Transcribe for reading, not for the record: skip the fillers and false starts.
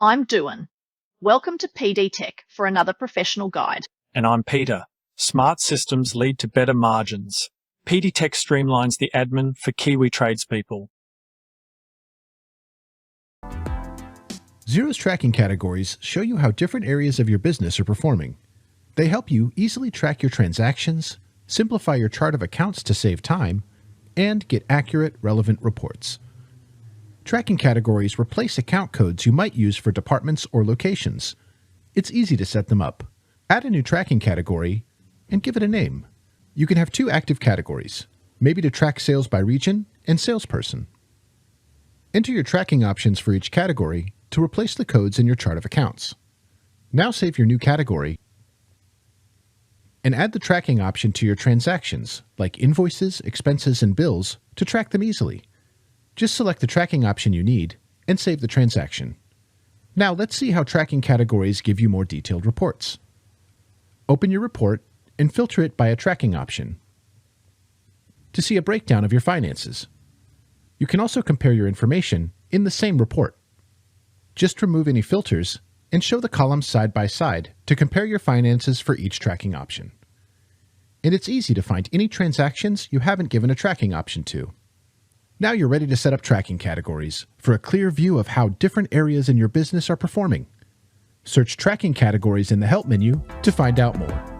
I'm Duan. Welcome to PD Tech for another professional guide. And I'm Peter. Smart systems lead to better margins. PD Tech streamlines the admin for Kiwi tradespeople. Xero's tracking categories show you how different areas of your business are performing. They help you easily track your transactions, simplify your chart of accounts to save time, and get accurate, relevant reports. Tracking categories replace account codes you might use for departments or locations. It's easy to set them up. Add a new tracking category and give it a name. You can have two active categories, maybe to track sales by region and salesperson. Enter your tracking options for each category to replace the codes in your chart of accounts. Now save your new category and add the tracking option to your transactions, like invoices, expenses, and bills, to track them easily. Just select the tracking option you need and save the transaction. Now let's see how tracking categories give you more detailed reports. Open your report and filter it by a tracking option to see a breakdown of your finances. You can also compare your information in the same report. Just remove any filters and show the columns side by side to compare your finances for each tracking option. And it's easy to find any transactions you haven't given a tracking option to. Now you're ready to set up tracking categories for a clear view of how different areas in your business are performing. Search tracking categories in the Help menu to find out more.